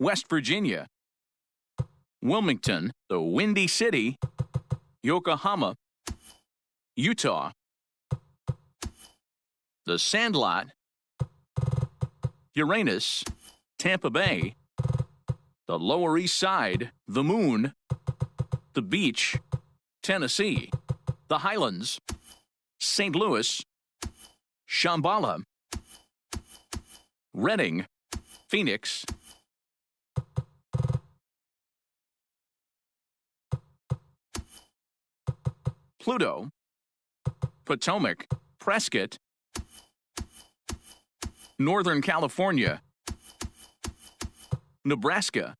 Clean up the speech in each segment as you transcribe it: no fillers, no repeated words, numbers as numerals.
West Virginia. Wilmington, the Windy City, Yokohama, Utah. The Sandlot, Uranus, Tampa Bay. The Lower East Side, the Moon. The Beach, Tennessee. The Highlands, St. Louis, Shambhala. Redding, Phoenix. Pluto, Potomac, Prescott. Northern California, Nebraska,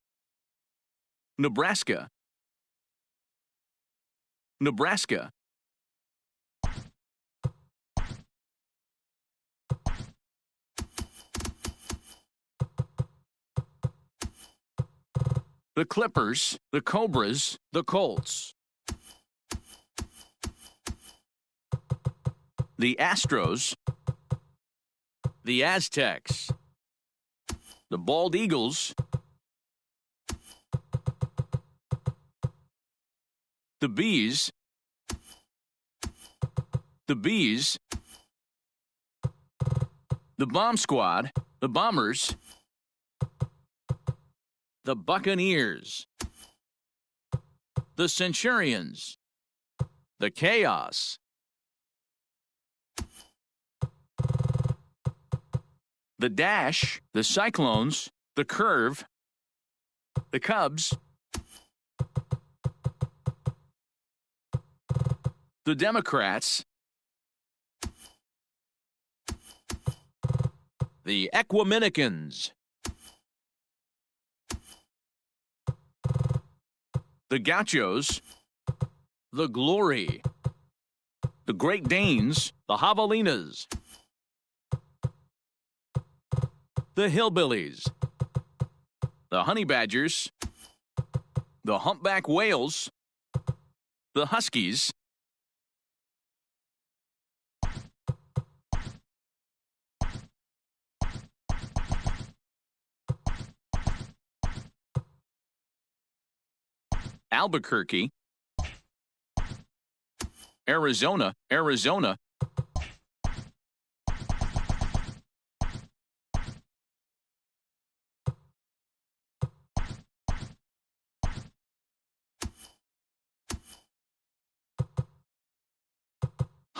Nebraska, Nebraska. The Clippers, the Cobras, the Colts. The Astros, the Aztecs, the Bald Eagles, the Bees, the Bomb Squad, the Bombers, the Buccaneers, the Centurions, the Chaos, the Dash, the Cyclones, the Curve, the Cubs, the Democrats, the Equimenicans, the Gauchos, the Glory, the Great Danes, the Javelinas, the Hillbillies, the Honey Badgers, the Humpback Whales, the Huskies, Albuquerque, Arizona, Arizona,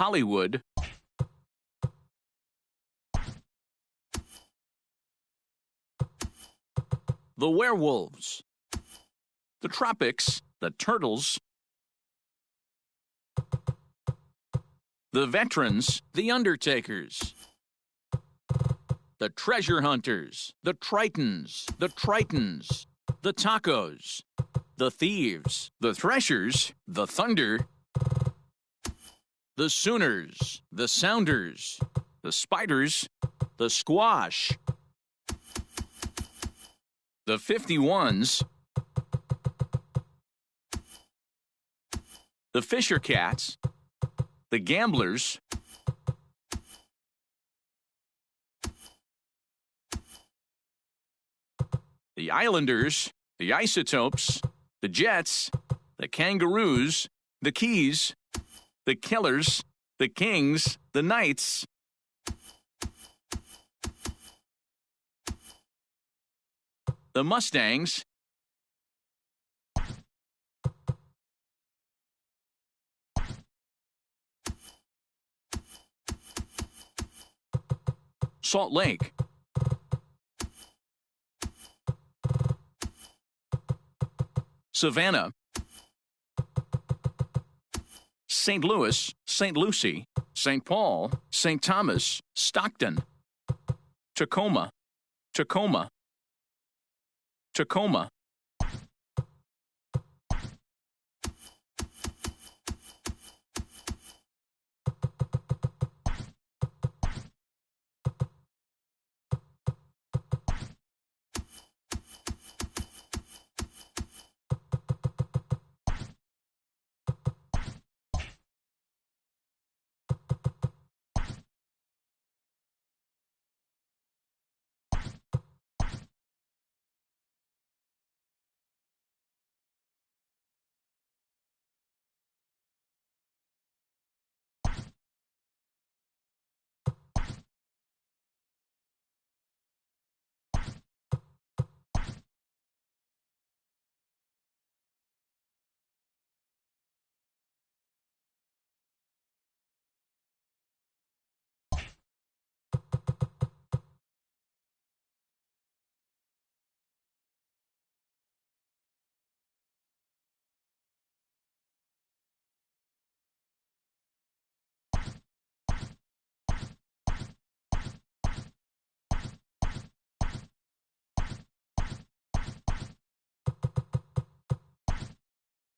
Hollywood, the Werewolves, the Tropics, the Turtles, the Veterans, the Undertakers, the Treasure Hunters, the Tritons, the Tacos, the Thieves, the Threshers, the Thunder, the Sooners, the Sounders, the Spiders, the Squash, the 51s, the Fisher Cats, the Gamblers, the Islanders, the Isotopes, the Jets, the Kangaroos, the Keys, the Killers, the Kings, the Knights, the Mustangs, Salt Lake, Savannah, St. Louis, St. Lucie, St. Paul, St. Thomas, Stockton, Tacoma, Tacoma, Tacoma.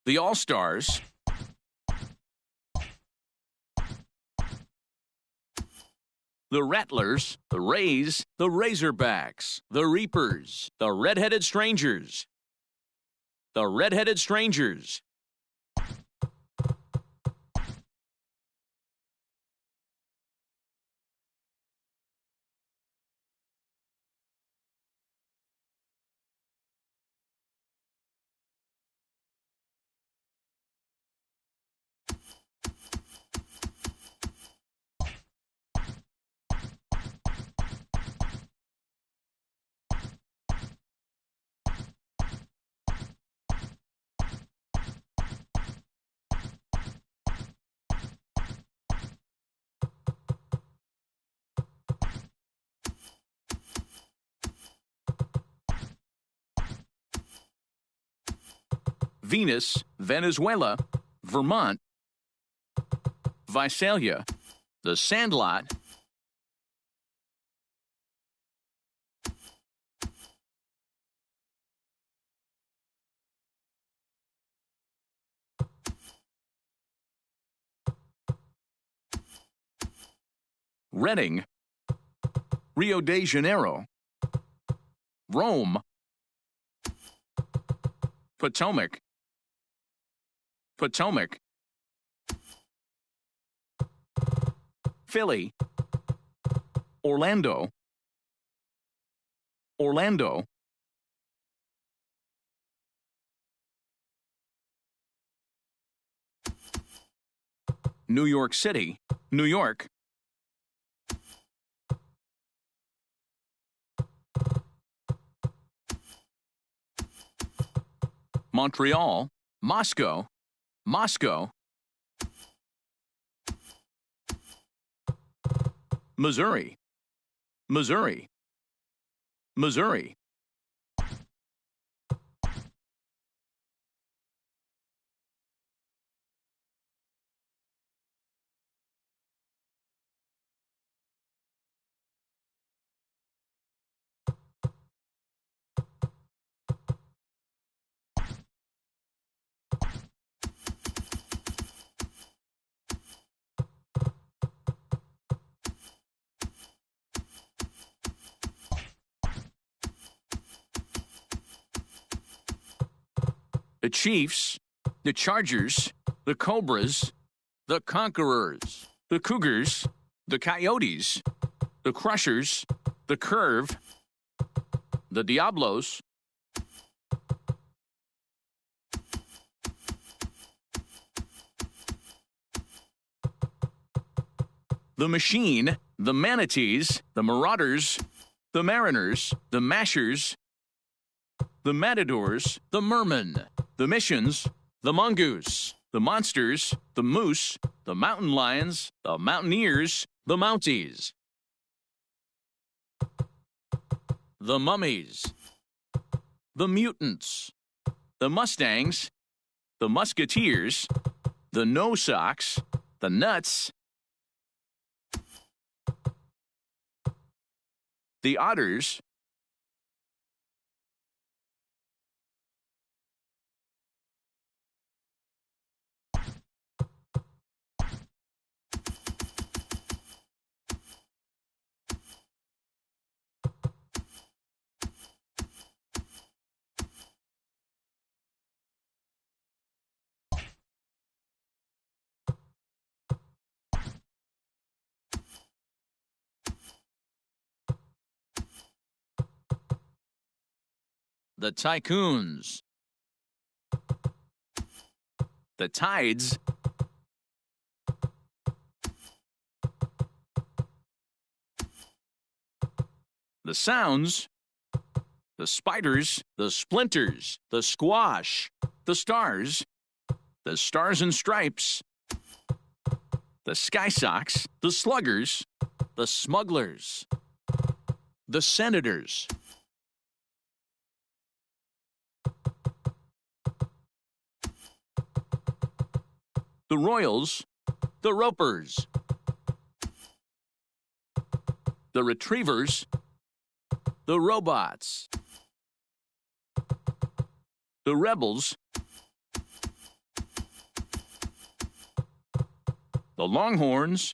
the All-Stars, the Rattlers, the Rays, the Razorbacks, the Reapers, the Red-Headed Strangers, the Red-Headed Strangers, Venus, Venezuela, Vermont, Visalia, the Sandlot, Reading, Rio de Janeiro, Rome, Potomac, Potomac, Philly, Orlando, Orlando, New York City, New York, Montreal, Moscow, Moscow, Missouri, Missouri, Missouri, the Chiefs, the Chargers, the Cobras, the Conquerors, the Cougars, the Coyotes, the Crushers, the Curve, the Diablos, the Machine, the Manatees, the Marauders, the Mariners, the Mashers, the Matadors, the Mermen, the Missions, the Mongoose, the Monsters, the Moose, the Mountain Lions, the Mountaineers, the Mounties, the Mummies, the Mutants, the Mustangs, the Musketeers, the No Socks, the Nuts, the Otters, the Tycoons, the Tides, the Sounds, the Spiders, the Splinters, the Squash, the Stars and Stripes, the Sky Sox, the Sluggers, the Smugglers, the Senators, the Royals, the Ropers, the Retrievers, the Robots, the Rebels, the Longhorns,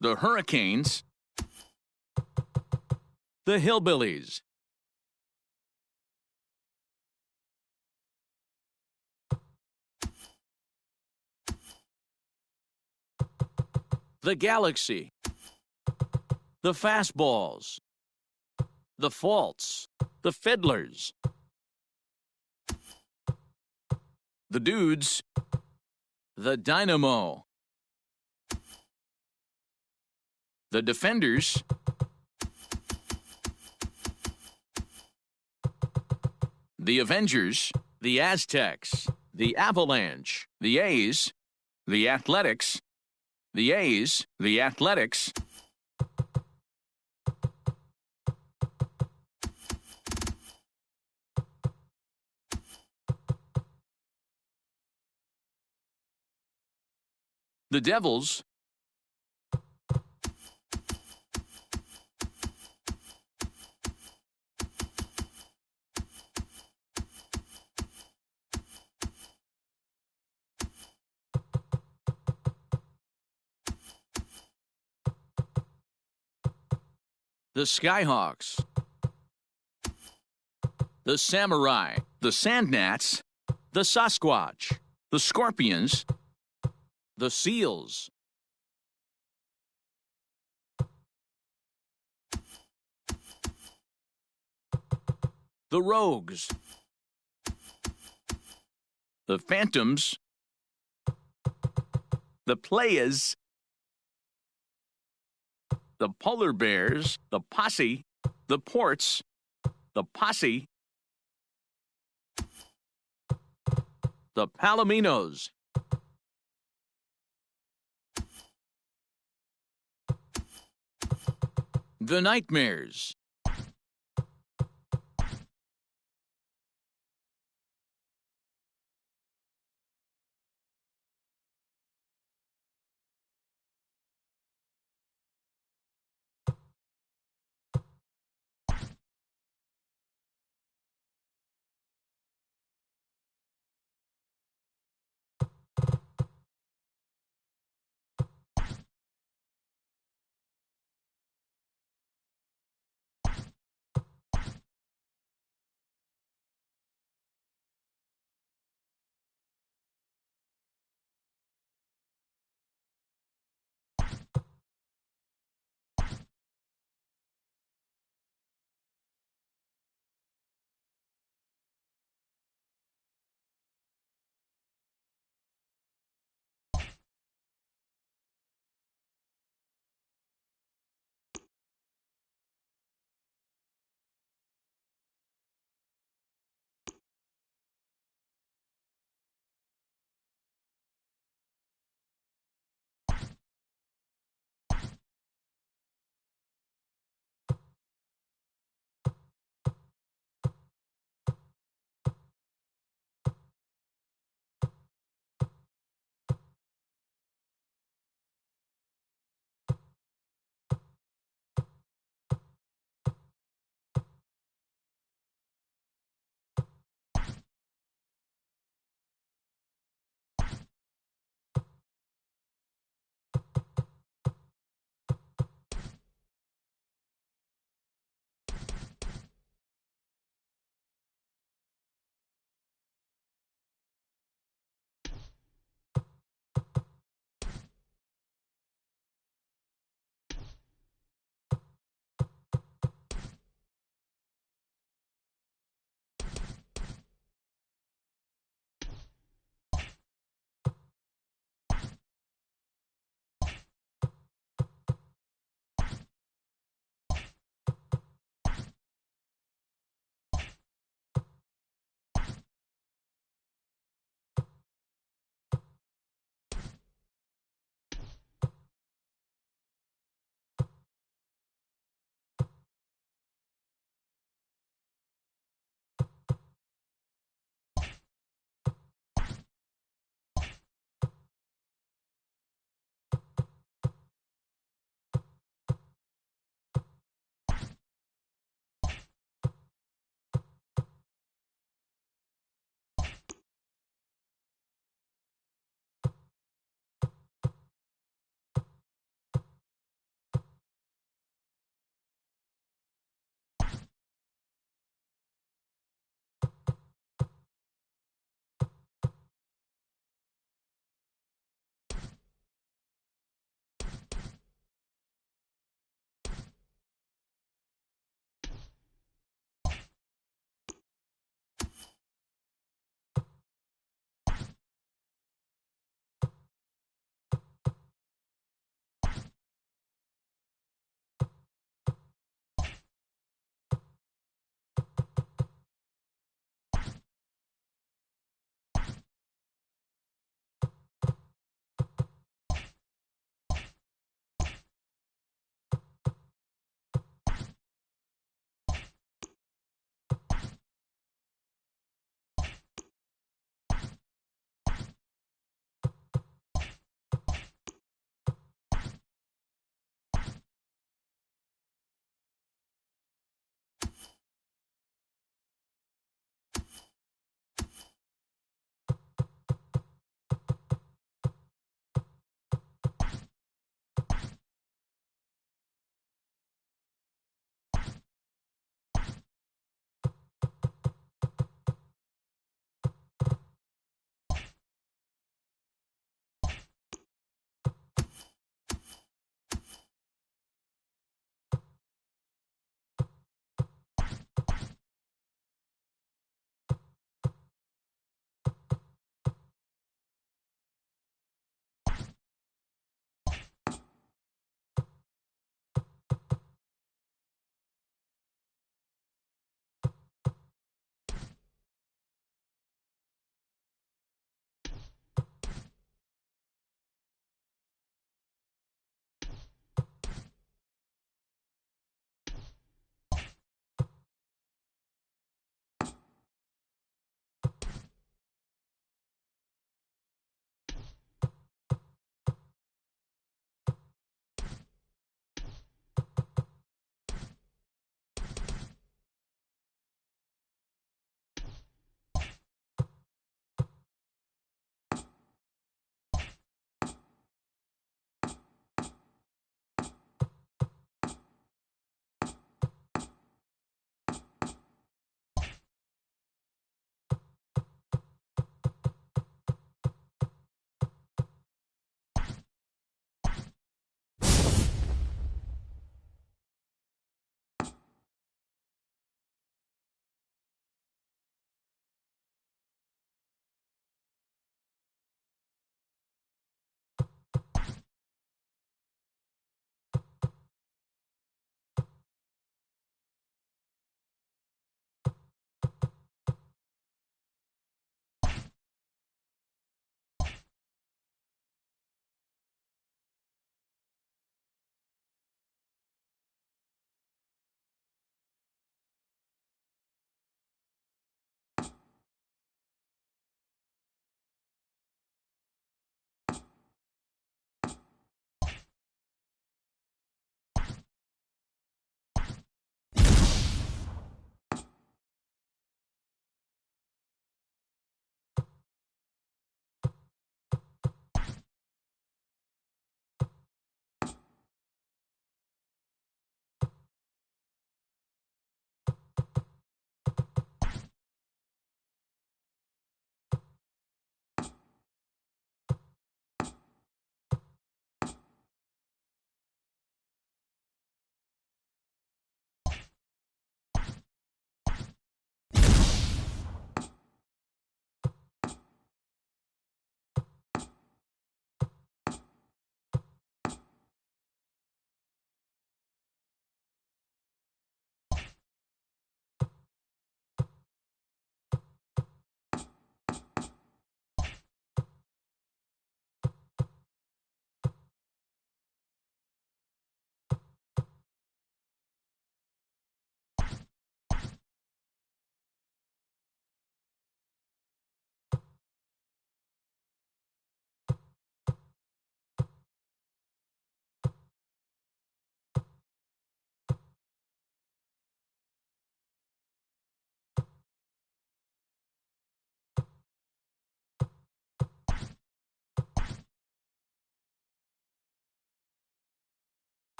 the Hurricanes, the Hillbillies, the Galaxy, the Fastballs, the Faults, the Fiddlers, the Dudes, the Dynamo, the Defenders, the Avengers, the Aztecs, the Avalanche, the A's, the Athletics, the A's, the Athletics, the Devils, the Skyhawks, the Samurai, the Sandgnats, the Sasquatch, the Scorpions, the Seals, the Rogues, the Phantoms, the Playas, the Polar Bears, the Posse, the Ports, the Posse, the Palominos, the Nightmares,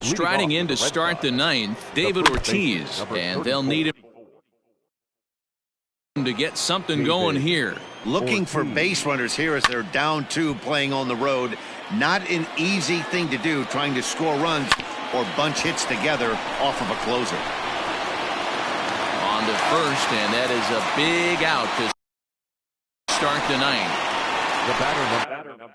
Striding in to start the ninth, David Ortiz, and they'll need him to get something going here. Looking for base runners here as they're down 2 playing on the road. Not an easy thing to do, trying to score runs or bunch hits together off of a closer. On to first, and that is a big out to start the ninth. The batter.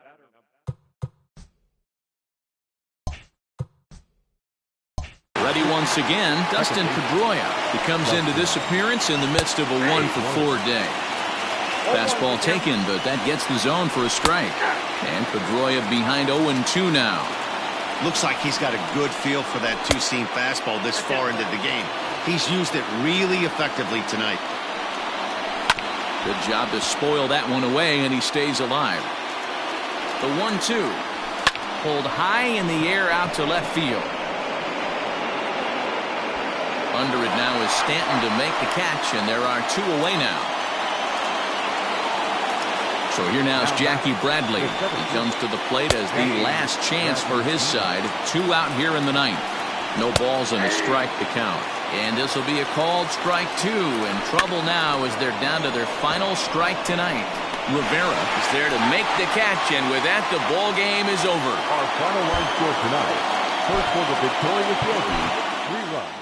Ready once again, Dustin Pedroia. He comes into this appearance in the midst of a 1-for-4 day. Fastball taken, but that gets the zone for a strike. And Pedroia behind 0-2 now. Looks like he's got a good feel for that two-seam fastball this far into the game. He's used it really effectively tonight. Good job to spoil that one away, and he stays alive. The 1-2. Pulled high in the air out to left field. Under it now is Stanton to make the catch, and there are 2 away now. So here now is Jackie Bradley. He comes to the plate as the last chance for his side. 2 out here in the ninth. No balls and a strike to count. And this will be a called strike 2. In trouble now as they're down to their final strike tonight. Rivera is there to make the catch, and with that, the ball game is over. Our final line score tonight. First for the victorious Yankees, 3 runs.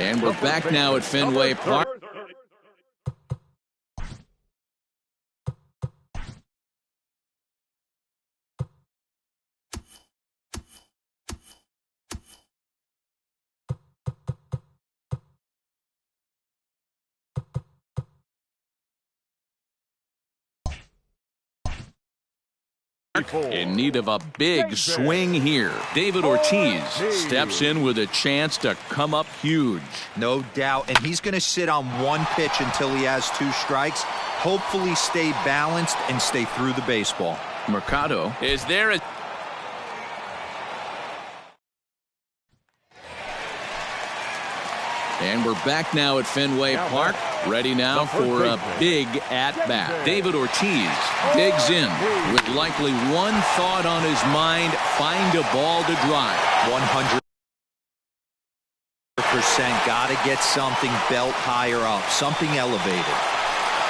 And we're back now at Fenway Park. In need of a big swing here. David Ortiz steps in with a chance to come up huge. No doubt, and he's going to sit on 1 pitch until he has 2 strikes. Hopefully stay balanced and stay through the baseball. Mercado is there. And we're back now at Fenway Park. Ready now for a big at-bat. David Ortiz digs in with likely one thought on his mind: find a ball to drive. 100%. Got to get something belt higher up, something elevated.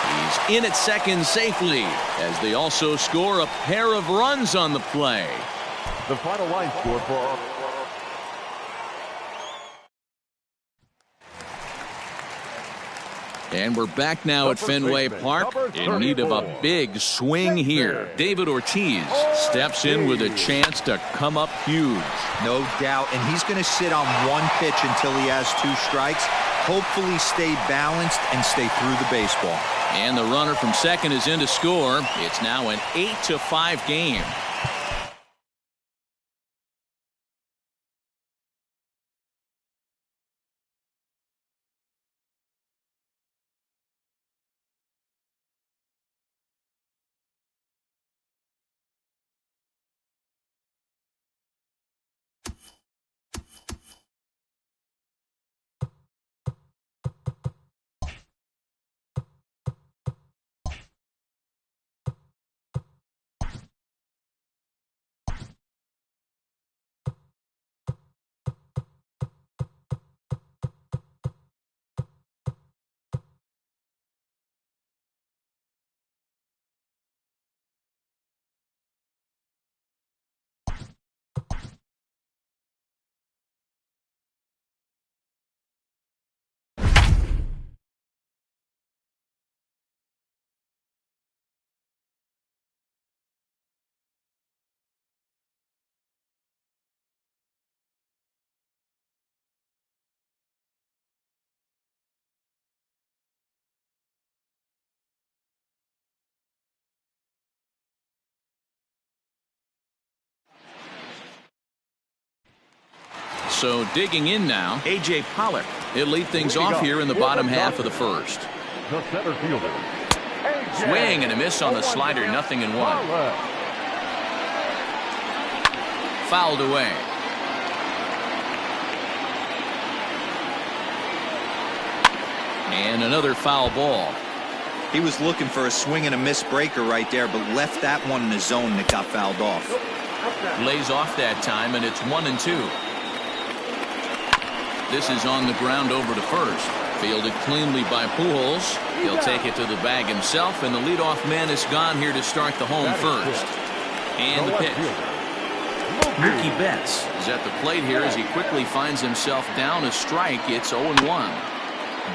He's in at second safely as they also score a pair of runs on the play. The final line score for And we're back now at Fenway Park in need of a big swing here. David Ortiz steps in with a chance to come up huge. No doubt, and he's going to sit on 1 pitch until he has 2 strikes. Hopefully stay balanced and stay through the baseball. And the runner from second is in to score. It's now an 8-5 game. So digging in now, A.J. Pollock. He'll lead things off here in the bottom half of the first. The center fielder. Swing and a miss on the slider, 0-1. Fouled away. And another foul ball. He was looking for a swing and a miss breaker right there, but left that one in the zone that got fouled off. Lays off that time, and it's 1-2. This is on the ground over to first. Fielded cleanly by Pujols. He'll take it to the bag himself, and the leadoff man is gone here to start the home first. And the pitch. Mookie Betts is at the plate here as he quickly finds himself down a strike. It's 0-1.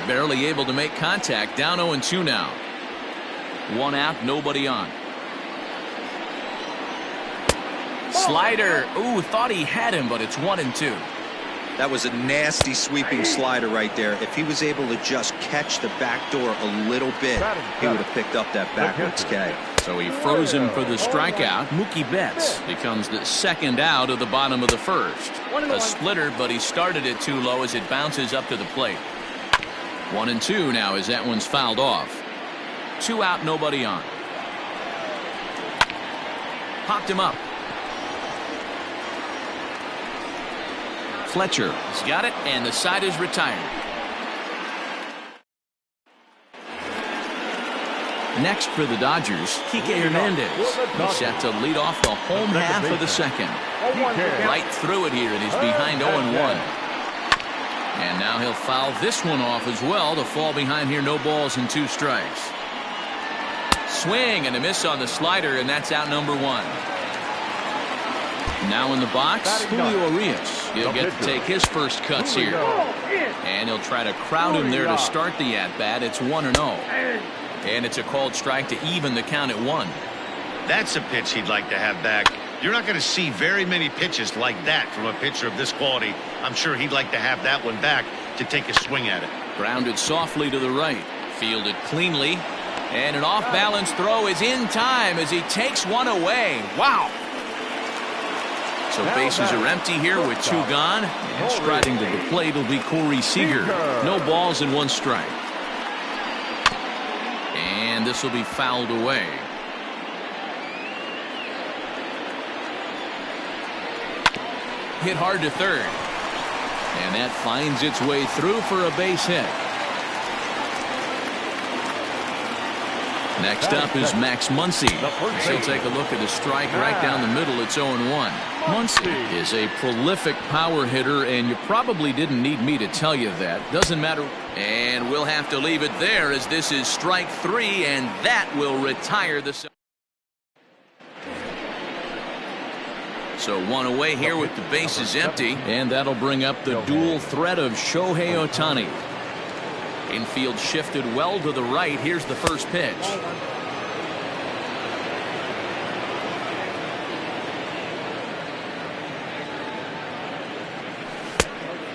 Barely able to make contact. Down 0-2 now. One out, nobody on. Slider. Ooh, thought he had him, but it's 1-2. That was a nasty sweeping slider right there. If he was able to just catch the back door a little bit, he would have picked up that backwards K. So he froze him for the strikeout. Mookie Betts becomes the second out of the bottom of the first. A splitter, but he started it too low as it bounces up to the plate. 1-2 now as that one's fouled off. 2 out, nobody on. Popped him up. Fletcher has got it, and the side is retired. Next for the Dodgers, Kike Hernandez. He's set to lead off the home half of the second. Right through it here, and he's behind 0-1. And now he'll foul this one off as well to fall behind here. No balls and 2 strikes. Swing and a miss on the slider, and that's out number 1. Now in the box, Julio Urias. He'll get to take his first cuts here. And he'll try to crowd him there to start the at-bat. It's 1-0. And it's a called strike to even the count at 1. That's a pitch he'd like to have back. You're not going to see very many pitches like that from a pitcher of this quality. I'm sure he'd like to have that one back to take a swing at it. Grounded softly to the right. Fielded cleanly. And an off-balance throw is in time as he takes one away. Wow. So bases are empty here with 2 gone. And striding to the plate will be Corey Seager. No balls and 1 strike. And this will be fouled away. Hit hard to third. And that finds its way through for a base hit. Next up is Max Muncy. He'll take a look at a strike right down the middle. It's 0-1. Muncy is a prolific power hitter, and you probably didn't need me to tell you that. Doesn't matter. And we'll have to leave it there as this is strike 3, and that will retire the... So 1 away here with the bases empty, and that'll bring up the dual threat of Shohei Ohtani. Infield shifted well to the right. Here's the first pitch.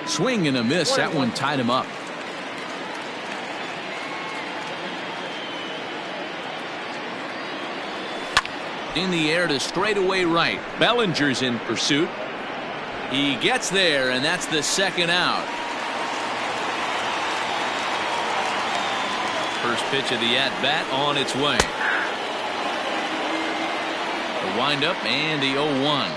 Swing and a miss. That one tied him up. In the air to straightaway right. Bellinger's in pursuit. He gets there, and that's the second out. First pitch of the at-bat on its way. The windup and the 0-1.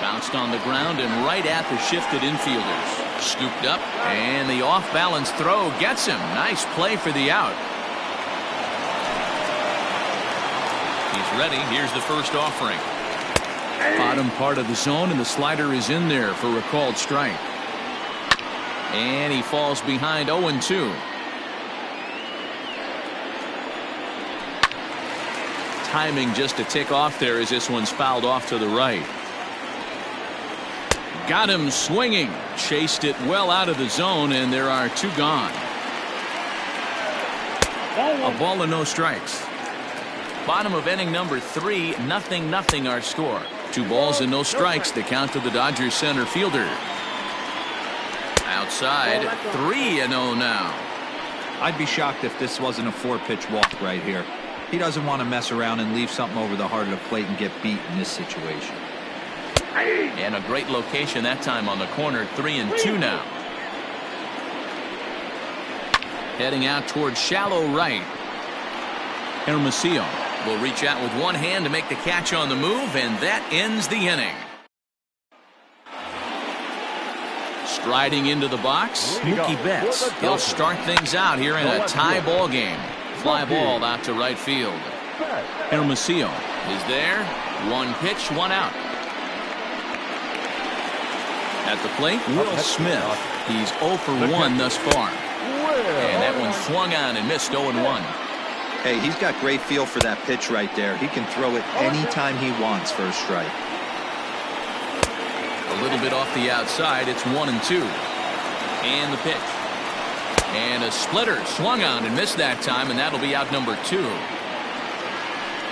Bounced on the ground and right at the shifted infielders. Scooped up, and the off-balance throw gets him. Nice play for the out. He's ready. Here's the first offering. Bottom part of the zone, and the slider is in there for a called strike. And he falls behind 0-2. Timing just to tick off there as this one's fouled off to the right. Got him swinging. Chased it well out of the zone, and there are 2 gone. A ball and no strikes. Bottom of inning number 3, 0-0 our score. 2 balls and no strikes to count to the Dodgers center fielder. Outside, 3-0 now. I'd be shocked if this wasn't a 4-pitch walk right here. He doesn't want to mess around and leave something over the heart of the plate and get beat in this situation. And a great location that time on the corner. 3-2 now. Heading out towards shallow right. Hermosillo will reach out with one hand to make the catch on the move, and that ends the inning. Striding into the box, Mookie Betts. He'll start things out here in a tie ball game. Fly ball out to right field. Hermosillo is there. One pitch, one out. At the plate, Will Smith. He's 0 for 1 thus far. And that one swung on and missed 0-1. Hey, he's got great feel for that pitch right there. He can throw it anytime he wants for a strike. A little bit off the outside. It's 1-2. And the pitch. And a splitter swung on and missed that time, and that'll be out number 2.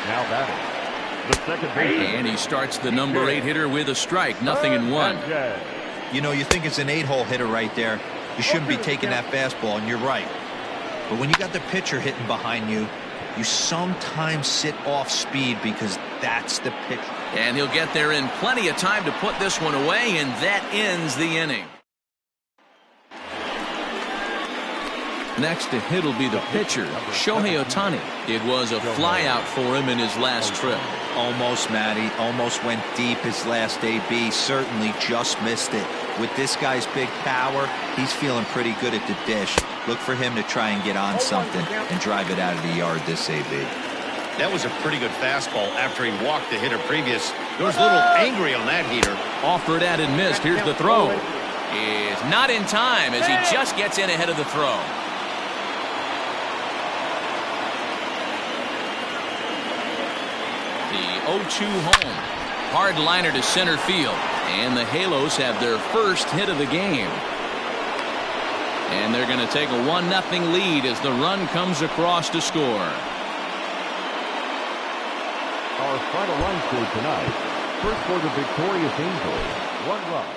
Now batting, the second baseman. And he starts the number 8 hitter with a strike. 0-1. You know, you think it's an 8-hole hitter right there. You shouldn't be taking that fastball, and you're right. But when you got the pitcher hitting behind you, you sometimes sit off speed because that's the pitch. And he'll get there in plenty of time to put this one away, and that ends the inning. Next to hit will be the pitcher, Shohei Ohtani. It was a flyout for him in his last trip. Almost, Matty. Almost went deep his last AB. Certainly just missed it. With this guy's big power, he's feeling pretty good at the dish. Look for him to try and get on something and drive it out of the yard this AB. That was a pretty good fastball after he walked the hitter previous. He was a little angry on that heater. Offered at and missed. Here's the throw. Is not in time as he just gets in ahead of the throw. The 0-2 home. Hard liner to center field. And the Halos have their first hit of the game. And they're going to take a 1-0 lead as the run comes across to score. Our final line score tonight. First for the victorious Angels. 1 run.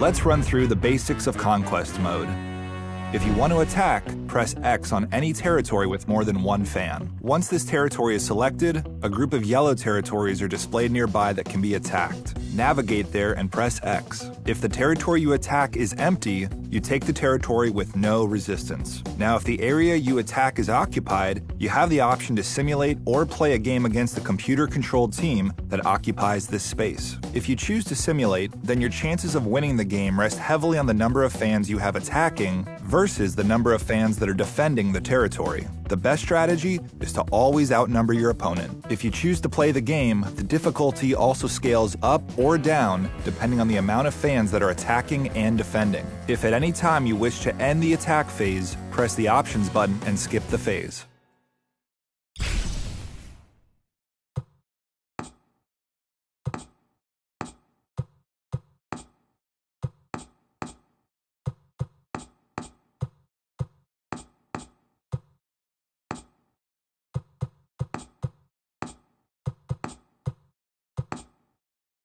Let's run through the basics of Conquest Mode. If you want to attack, press X on any territory with more than one fan. Once this territory is selected, a group of yellow territories are displayed nearby that can be attacked. Navigate there and press X. If the territory you attack is empty, you take the territory with no resistance. Now, if the area you attack is occupied, you have the option to simulate or play a game against the computer-controlled team that occupies this space. If you choose to simulate, then your chances of winning the game rest heavily on the number of fans you have attacking versus the number of fans that are defending the territory. The best strategy is to always outnumber your opponent. If you choose to play the game, the difficulty also scales up or down depending on the amount of fans that are attacking and defending. If at any time you wish to end the attack phase, press the options button and skip the phase.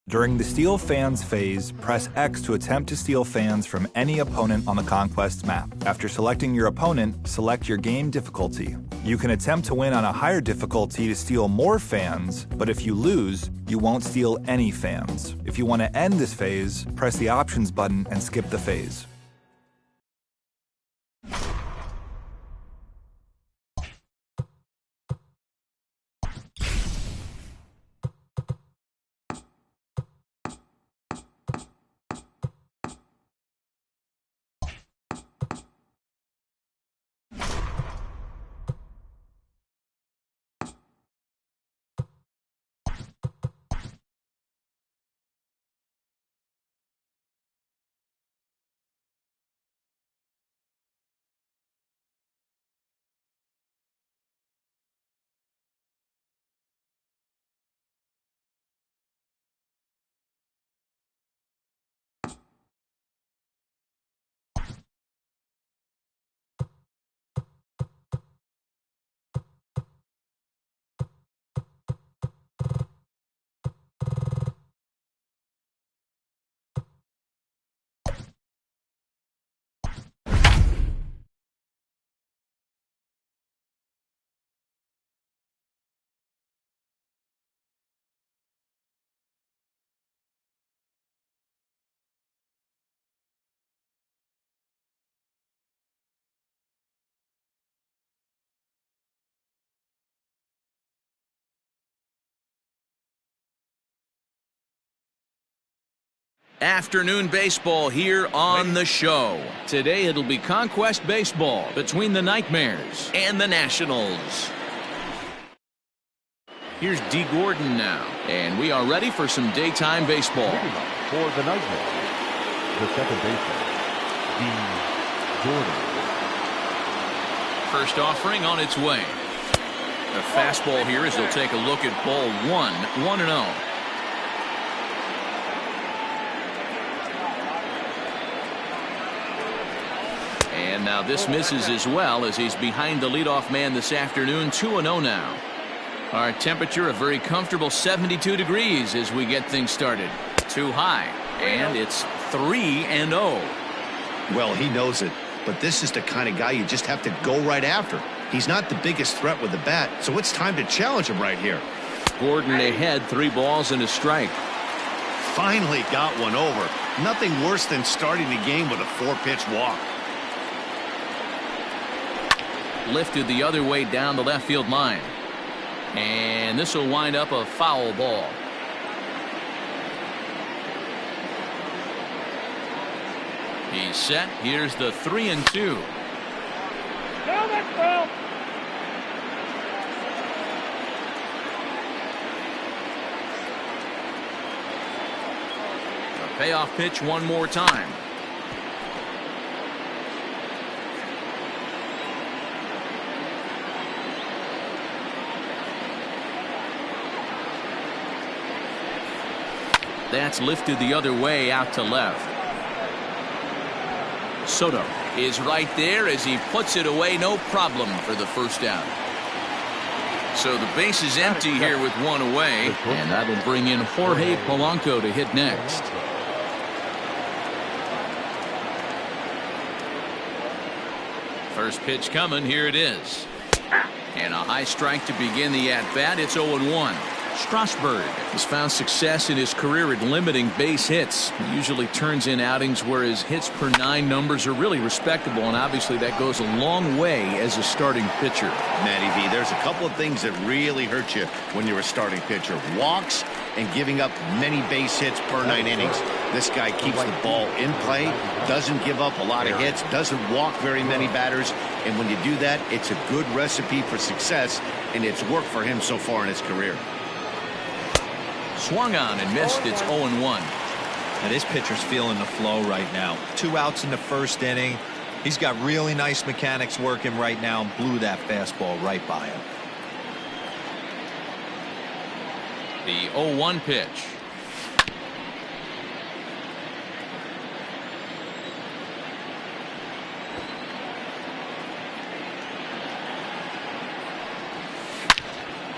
During the Steal Fans phase, press X to attempt to steal fans from any opponent on the Conquest map. After selecting your opponent, select your game difficulty. You can attempt to win on a higher difficulty to steal more fans, but if you lose, you won't steal any fans. If you want to end this phase, press the options button and skip the phase. Afternoon baseball here on the show. Today it'll be Conquest baseball between the Nightmares and the Nationals. Here's D. Gordon now, and we are ready for some daytime baseball. For the Nightmares, the second baseman, D. Gordon. First offering on its way. A fastball here as they'll take a look at ball 1-0. And now this misses as well as he's behind the leadoff man this afternoon. 2-0 now. Our temperature a very comfortable 72 degrees as we get things started. Too high, and it's 3-0. Well, he knows it, but this is the kind of guy you just have to go right after. He's not the biggest threat with the bat, so it's time to challenge him right here. Gordon ahead, 3 balls and a strike. Finally got one over. Nothing worse than starting the game with a 4-pitch walk. Lifted the other way down the left field line. And this will wind up a foul ball. He's set. Here's the 3-2. A payoff pitch one more time. That's lifted the other way out to left. Soto is right there as he puts it away, no problem for the first out. So the base is empty here with one away, and that'll bring in Jorge Polanco to hit next. First pitch coming. Here it is. And a high strike to begin the at-bat. It's 0-1. Strasburg has found success in his career at limiting base hits. He usually turns in outings where his hits per 9 numbers are really respectable, and obviously that goes a long way as a starting pitcher. Matty V, there's a couple of things that really hurt you when you're a starting pitcher. Walks and giving up many base hits per 9 innings. This guy keeps the ball in play, doesn't give up a lot of hits, doesn't walk very many batters, and when you do that, it's a good recipe for success, and it's worked for him so far in his career. Swung on and missed. It's 0-1. Now this pitcher's feeling the flow right now. 2 outs in the first inning. He's got really nice mechanics working right now and blew that fastball right by him. The 0-1 pitch.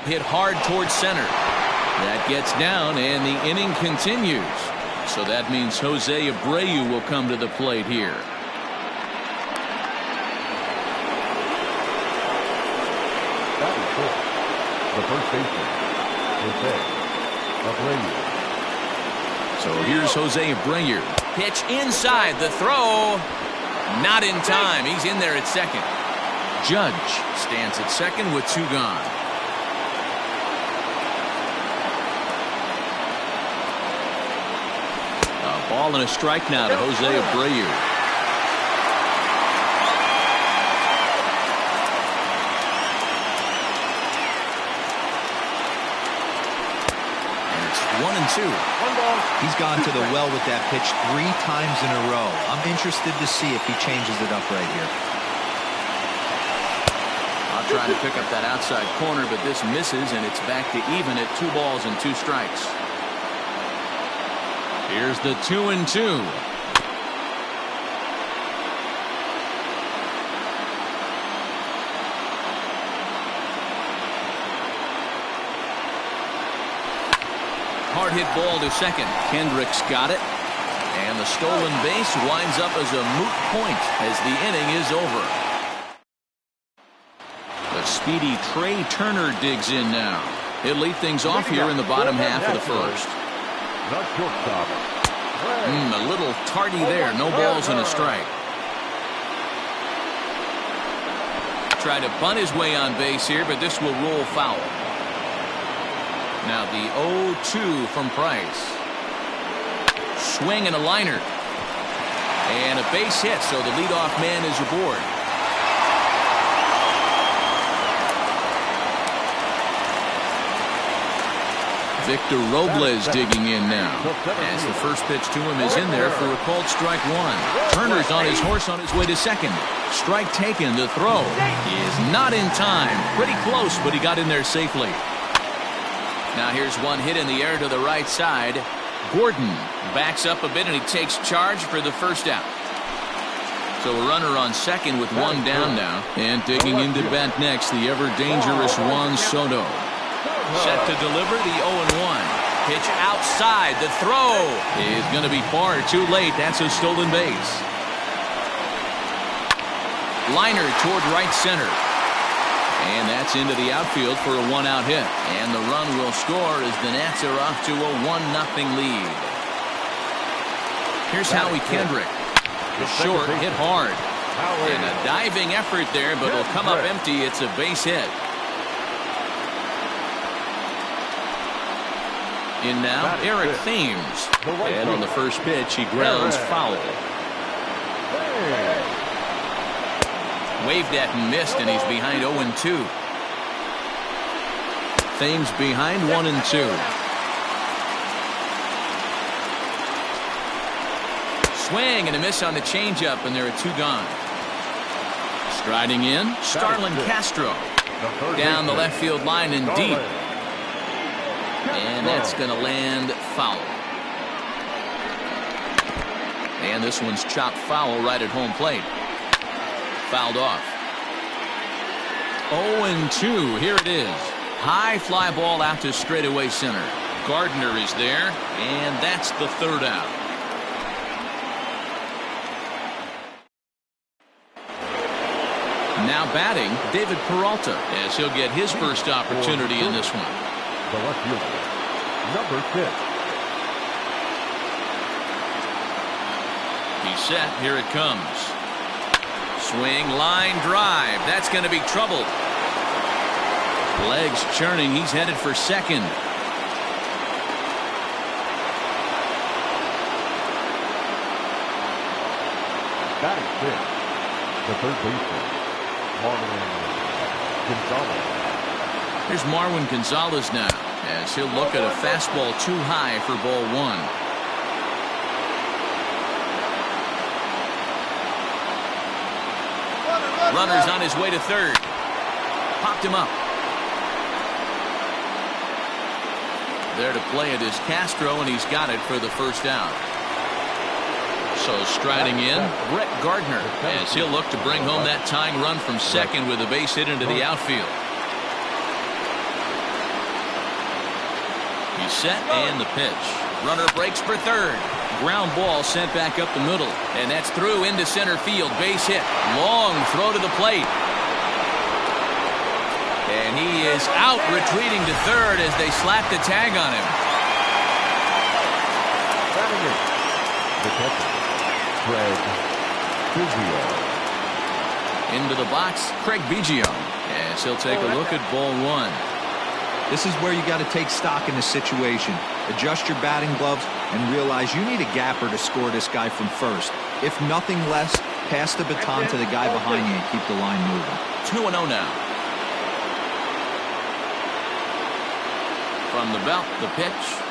Hit hard towards center. That gets down, and the inning continues. So that means Jose Abreu will come to the plate here. That is four. The first baseman, Jose Abreu. So here's Jose Abreu. Pitch inside. The throw. Not in time. He's in there at second. Judge stands at second with 2 gone. Ball and a strike now to Jose Abreu. And it's 1-2. He's gone to the well with that pitch 3 times in a row. I'm interested to see if he changes it up right here. I'm trying to pick up that outside corner, but this misses, and it's back to even at 2 balls and 2 strikes. Here's the 2-2. Hard hit ball to second. Kendricks got it. And the stolen base winds up as a moot point as the inning is over. The speedy Trey Turner digs in now. He'll lead things off here in the bottom half of the first. The shortstop. A little tardy there. No balls and a strike. Tried to bunt his way on base here, but this will roll foul. Now the 0-2 from Price. Swing and a liner. And a base hit, so the leadoff man is aboard. Victor Robles digging in now, as the first pitch to him is in there for a called strike 1. Turner's on his horse on his way to second. Strike taken. The throw is not in time. Pretty close, but he got in there safely. Now here's one hit in the air to the right side. Gordon backs up a bit and he takes charge for the first out. So a runner on second with 1 down now, and digging into bat next, the ever dangerous Juan Soto. Set to deliver the 0-1. Pitch outside. The throw is going to be far too late. That's a stolen base. Liner toward right center. And that's into the outfield for a 1-out hit. And the run will score as the Nats are off to a 1-0 lead. Here's Howie Kendrick. The short hit hard. And a diving effort there, but it'll come up empty. It's a base hit. In now, Eric Thames. And on the first pitch, he grounds foul. Waved at and missed, and he's behind 0-2. Thames behind 1-2. Swing and a miss on the changeup, and there are 2 gone. Striding in, Starlin Castro. Down the left field line and deep. And that's going to land foul. And this one's chopped foul right at home plate. Fouled off. 0-2. Here it is. High fly ball out to straightaway center. Gardner is there, and that's the 3rd out. Now batting, David Peralta, as he'll get his first opportunity in this one. The left fielder, number 6. He's set. Here it comes. Swing, line drive. That's going to be trouble. Legs churning. He's headed for second. Batting 6, the third baseman, Marwin Gonzalez. Here's Marwin Gonzalez now, as he'll look at a fastball too high for ball 1. Runner's on his way to third. Popped him up. There to play it is Castro, and he's got it for the first out. So striding in, Brett Gardner, as he'll look to bring home that tying run from second with a base hit into the outfield. He's set, and the pitch. Runner breaks for third. Ground ball sent back up the middle, and that's through into center field. Base hit. Long throw to the plate. And he is out, retreating to third as they slap the tag on him. The catcher, Craig Biggio. Into the box, Craig Biggio, as he'll take a look at ball 1. This is where you got to take stock in the situation. Adjust your batting gloves and realize you need a gapper to score this guy from first. If nothing less, pass the baton to the guy behind you and keep the line moving. 2-0 now. From the belt, the pitch.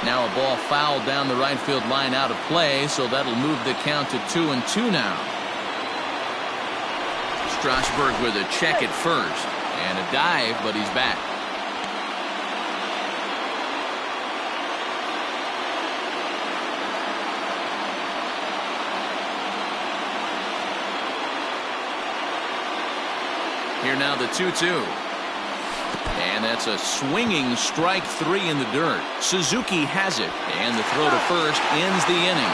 Now a ball fouled down the right field line, out of play, so that'll move the count to 2-2 now. Strasburg with a check at first and a dive, but he's back. Here now the 2-2. And that's a swinging strike 3 in the dirt. Suzuki has it, and the throw to first ends the inning.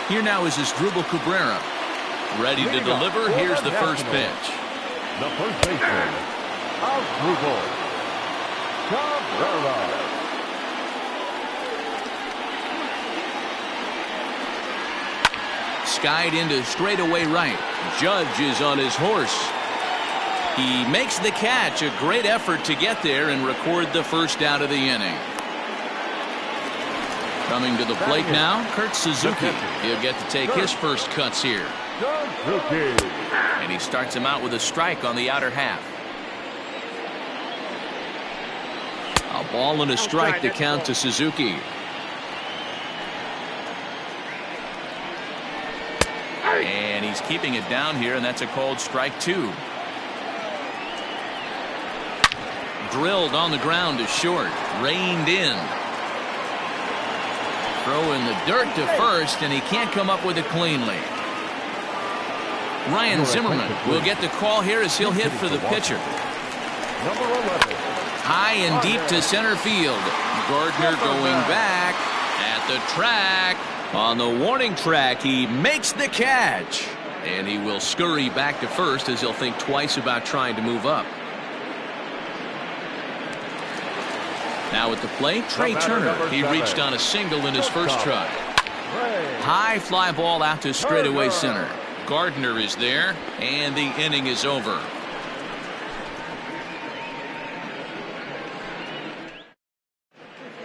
Here now is Asdrubal Cabrera. Ready to deliver. Here's the first pitch. The first baseman, Asdrubal Cabrera. Skied into straightaway right. Judge is on his horse. He makes the catch. A great effort to get there and record the first out of the inning. Coming to the plate now, Kurt Suzuki. He'll get to take his first cuts here. And he starts him out with a strike on the outer half. A ball and a strike to count to Suzuki. And he's keeping it down here, and that's a called strike 2. Drilled on the ground to short. Reined in. Throw in the dirt to first, and he can't come up with it cleanly. Ryan Zimmerman will get the call here as he'll hit for the pitcher. Number 11. High and deep to center field. Gardner going back at the track. On the warning track, he makes the catch. And he will scurry back to first as he'll think twice about trying to move up. Now at the plate, Trey Turner. He reached on a single in his first try. High fly ball out to straightaway center. Gardner is there, and the inning is over.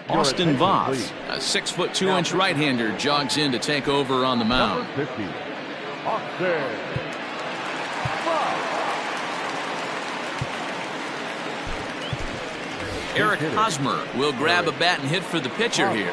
Austin Voth, a 6'2" right-hander, jogs in to take over on the mound. Number 50, Austin Eric Hosmer will grab a bat and hit for the pitcher here.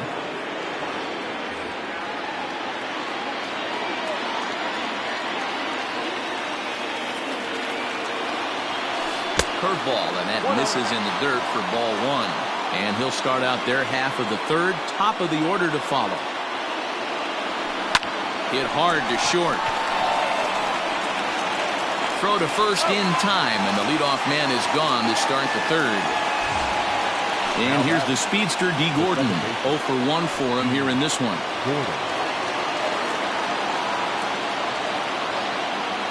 Curveball, and that misses in the dirt for ball 1. And he'll start out their half of the third, top of the order to follow. Hit hard to short. throw to first in time, and the leadoff man is gone to start the third. And here's the speedster, D. Gordon. 0 for 1 for him here in this one.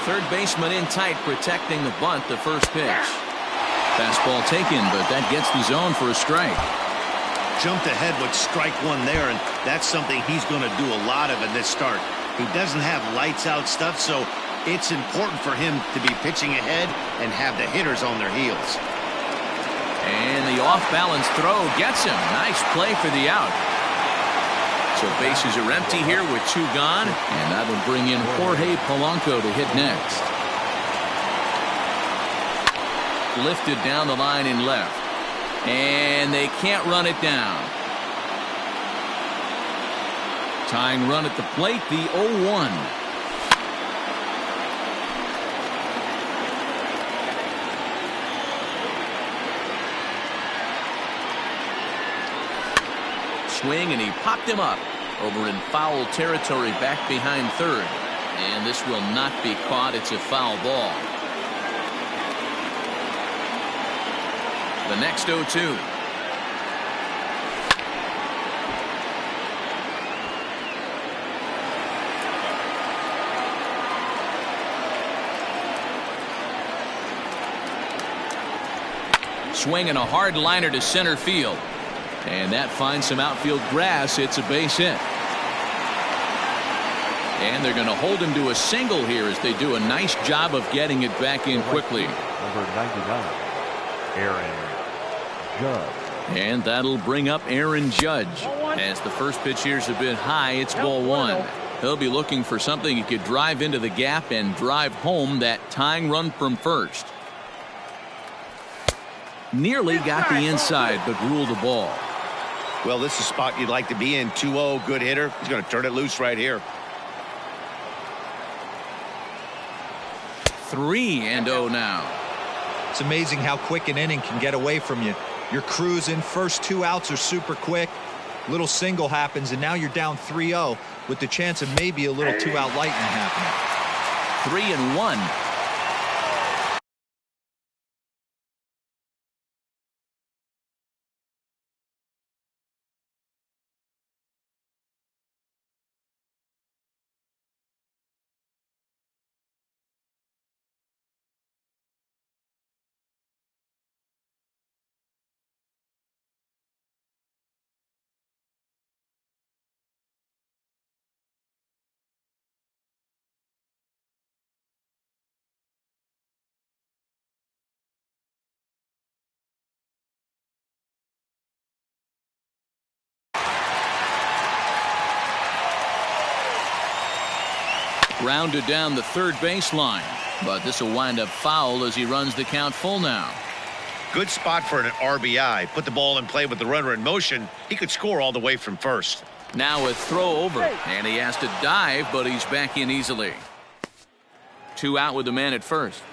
Third baseman in tight, protecting the bunt, the first pitch. Fastball taken, but that gets the zone for a strike. Jumped ahead with strike one there, and that's something he's going to do a lot of in this start. He doesn't have lights out stuff, so it's important for him to be pitching ahead and have the hitters on their heels. And the off-balance throw gets him. Nice play for the out. So bases are empty here with 2 gone, and that'll bring in Jorge Polanco to hit next. Lifted down the line in left. And they can't run it down. Tying run at the plate, the 0-1. Swing, and he popped him up over in foul territory back behind third. And this will not be caught. It's a foul ball. The next 0-2. Swing and a hard liner to center field. And that finds some outfield grass. It's a base hit. And they're going to hold him to a single here as they do a nice job of getting it back in quickly. Number 99, Aaron Judge. And that'll bring up Aaron Judge. As the first pitch here's a bit high, it's ball 1. He'll be looking for something he could drive into the gap and drive home that tying run from first. Nearly got the inside, but ruled the ball. Well, this is a spot you'd like to be in. 2-0, good hitter. He's going to turn it loose right here. 3-0 now. It's amazing how quick an inning can get away from you. You're cruising. First 2 outs are super quick. Little single happens, and now you're down 3-0 with the chance of maybe a little 2-out lightning happening. 3-1. Grounded down the third baseline, but this will wind up foul as he runs the count full now. Good spot for an RBI. Put the ball in play with the runner in motion. He could score all the way from first. Now a throw over, and he has to dive, but he's back in easily. 2 out with the man at first.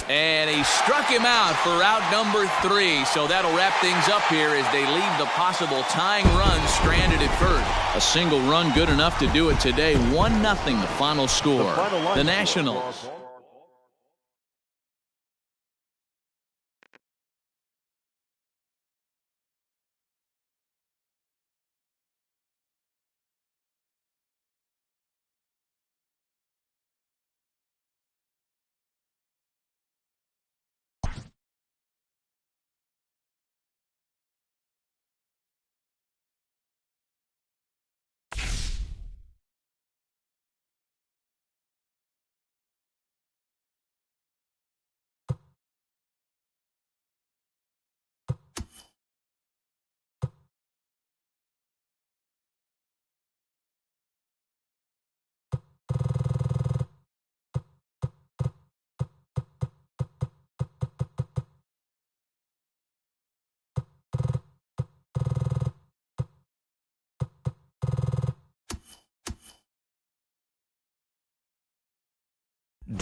And he struck him out for out number 3. So that'll wrap things up here as they leave the possible tying run stranded at first. A single run good enough to do it today. 1-0 the final score. The Nationals.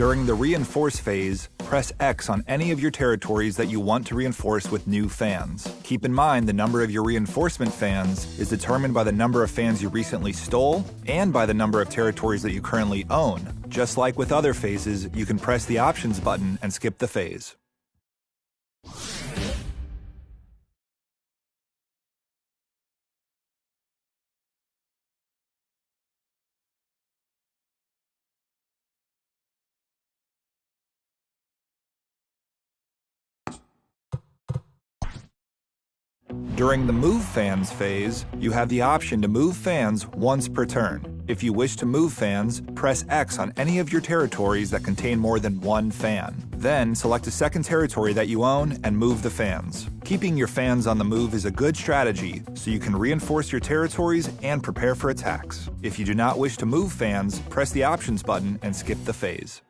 During the reinforce phase, press X on any of your territories that you want to reinforce with new fans. Keep in mind the number of your reinforcement fans is determined by the number of fans you recently stole and by the number of territories that you currently own. Just like with other phases, you can press the options button and skip the phase. During the Move Fans phase, you have the option to move fans once per turn. If you wish to move fans, press X on any of your territories that contain more than one fan. Then, select a second territory that you own and move the fans. Keeping your fans on the move is a good strategy, so you can reinforce your territories and prepare for attacks. If you do not wish to move fans, press the options button and skip the phase.